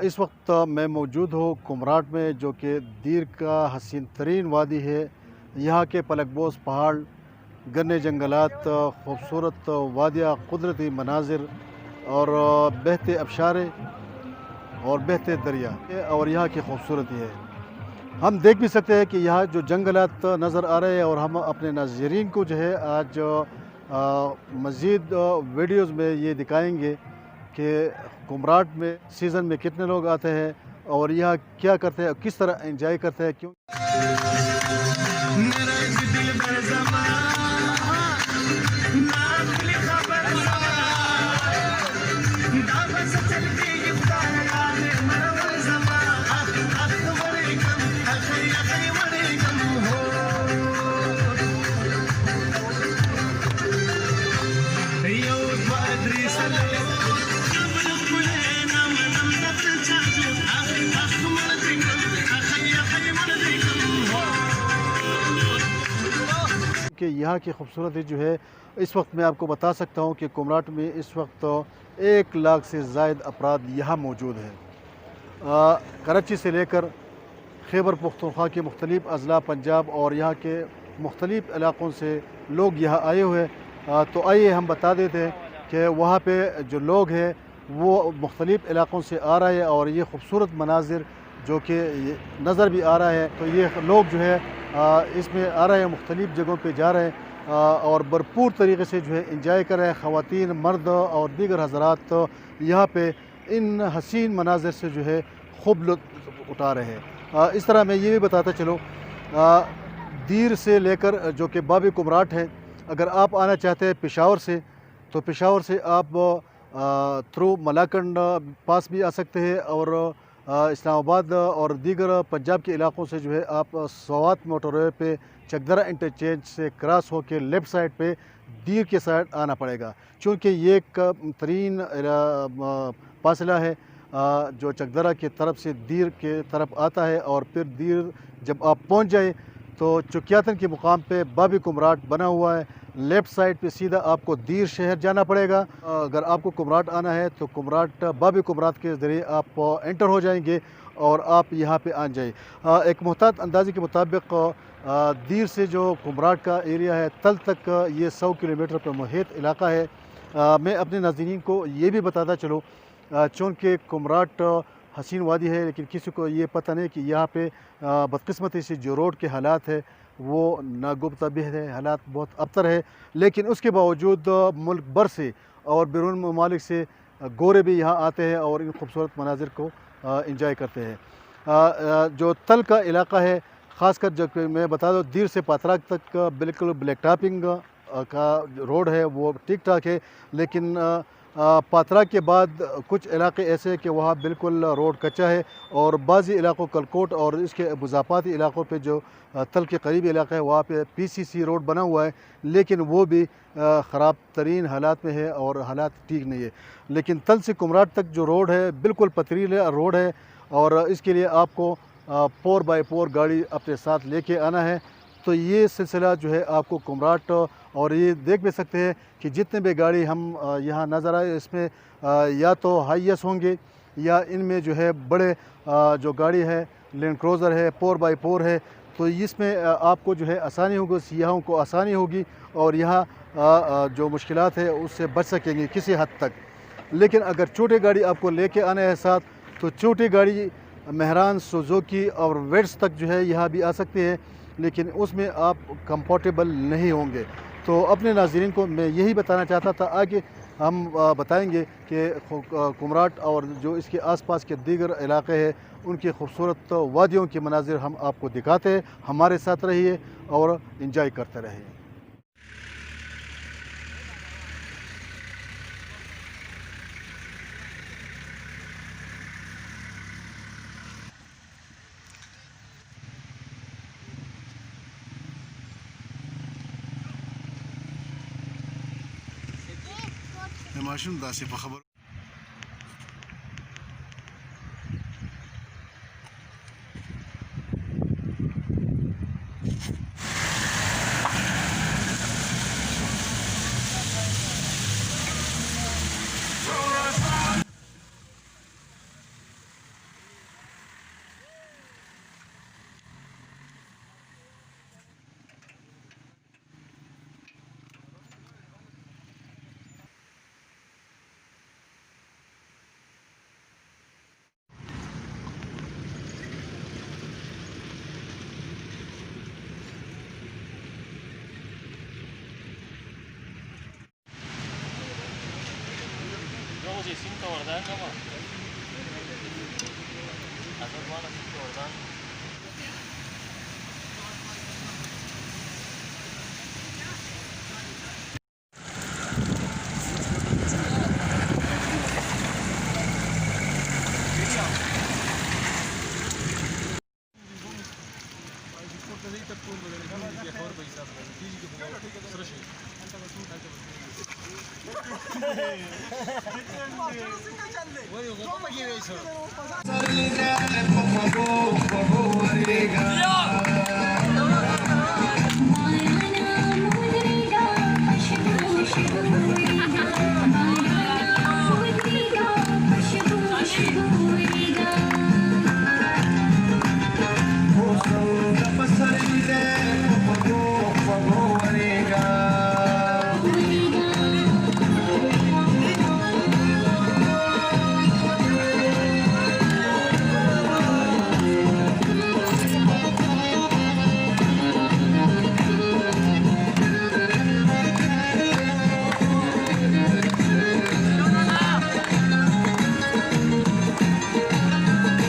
इस वक्त मैं मौजूद हूँ कुमराट में, जो कि दीर का हसीन तरीन वादी है। यहाँ के पलकबोस पहाड़, घने जंगलात, खूबसूरत वादियाँ, कुदरती मनाजिर और बहते अबशारे और बहते दरिया और यहाँ की खूबसूरती है। हम देख भी सकते हैं कि यहाँ जो जंगलात नज़र आ रहे हैं, और हम अपने नाज़रीन को जो है आज मज़ीद वीडियोज़ में ये दिखाएंगे कि कुमराट में सीज़न में कितने लोग आते हैं और यहाँ क्या करते हैं, किस तरह एंजॉय करते हैं। क्यों कि यहाँ की खूबसूरती जो है, इस वक्त मैं आपको बता सकता हूँ कि कुमराट में इस वक्त 1 लाख से ज़ायद अफराद यहाँ मौजूद हैं। कराची से लेकर खैबर पख्तूनख्वा के मुख्तलिफ़ अज़ला, पंजाब और यहाँ के मुख्तलिफ़ इलाक़ों से लोग यहाँ आए हुए हैं। तो आइए हम बता देते हैं कि वहाँ पे जो लोग हैं वो मुख्तलिफ़ इलाक़ों से आ रहे हैं, और ये खूबसूरत मनाजिर जो कि नज़र भी आ रहा है। तो ये लोग जो है इसमें आ रहे हैं, मुख्तलिफ़ जगहों पे जा रहे हैं और भरपूर तरीके से जो है इंजॉय कर रहे हैं। ख़वातीन, मर्द और दीगर हज़रात तो यहाँ पे इन हसीन मनाजिर से जो है खूब लुत्फ़ उठा रहे हैं। इस तरह मैं ये भी बताता चलूँ, दीर से लेकर जो कि बाबी कुमराट है, अगर आप आना चाहते हैं पेशावर से, तो पेशावर से आप थ्रू मलाकंड पास भी आ सकते हैं, और इस्लामाबाद और दीगर पंजाब के इलाक़ों से जो है आप सवात मोटरवे पे चकदरा इंटरचेंज से क्रॉस होकर लेफ़्ट साइड पे दीर के साइड आना पड़ेगा, चूँकि ये एक तरीन फासला है जो चकदरा की तरफ से दीर के तरफ आता है। और फिर दीर जब आप पहुँच जाए तो चुकियातन के मुकाम पे बाबी कुमराट बना हुआ है। लेफ़्ट साइड पे सीधा आपको दीर शहर जाना पड़ेगा। अगर आपको कुमराट आना है तो कुमराट बाबी कुमराट के ज़रिए आप एंटर हो जाएंगे और आप यहाँ पे आ जाए। एक मुहतात अंदाज़े के मुताबिक दीर से जो कुमराट का एरिया है, तल तक ये 100 किलोमीटर पर मुहित इलाका है। मैं अपने नाज़रीन को ये भी बताता चलूँ, चूँकि कुमराट हसीन वादी है, लेकिन किसी को ये पता नहीं कि यहाँ पे बदकिस्मती से जो रोड के हालात है वो नागुफ्ता भी है, हालात बहुत अबतर है। लेकिन उसके बावजूद मुल्क भर से और बैरून ममालिक से गोरे भी यहाँ आते हैं और इन खूबसूरत मनाजिर को इंजॉय करते हैं। जो तल का इलाका है, ख़ासकर जब मैं बता दूँ, दीर से पातराक तक बिल्कुल ब्लैक टॉपिंग का रोड है वो ठीक ठाक है, लेकिन पातरा के बाद कुछ इलाके ऐसे हैं कि वहाँ बिल्कुल रोड कच्चा है, और बाज़ी इलाकों कलकोट और इसके मुज़ाफ़ाती इलाकों पे जो तल के करीबी इलाका है वहाँ पे पीसीसी रोड बना हुआ है, लेकिन वो भी ख़राब तरीन हालात में है और हालात ठीक नहीं है। लेकिन तल से कुमराट तक जो रोड है बिल्कुल पथरीला रोड है, और इसके लिए आपको 4x4 गाड़ी अपने साथ लेके आना है। तो ये सिलसिला जो है आपको कुमराट, और ये देख भी सकते हैं कि जितने भी गाड़ी हम यहाँ नज़र आए, इसमें या तो हाईएस होंगे या इनमें जो है बड़े जो गाड़ी है लैंड क्रूज़र है, 4x4 है। तो इसमें आपको जो है आसानी होगी, सियाहों को आसानी होगी, और यहाँ जो मुश्किलात है उससे बच सकेंगे किसी हद तक। लेकिन अगर छोटी गाड़ी आपको लेके आना है साथ, तो छोटी गाड़ी मेहरान, सुजुकी और वेट्स तक जो है यहाँ भी आ सकती है, लेकिन उसमें आप कंफर्टेबल नहीं होंगे। तो अपने नाज़रीन को मैं यही बताना चाहता था। आगे हम बताएंगे कि कुमराट और जो इसके आसपास के दीगर इलाके हैं उनकी खूबसूरत वादियों के मनाजिर हम आपको दिखाते हैं। हमारे साथ रहिए और इंजॉय करते रहिए। माशूम दासी खबर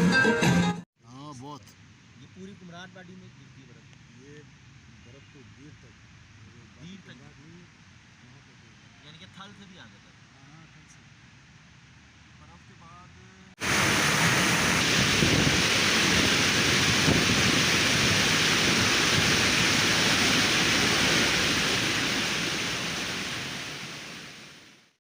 हाँ बहुत। ये पूरी कुमराट वादी में गिरती बर्फ, ये बर्फ तो देर तक यानी कि थल से भी आगे तक।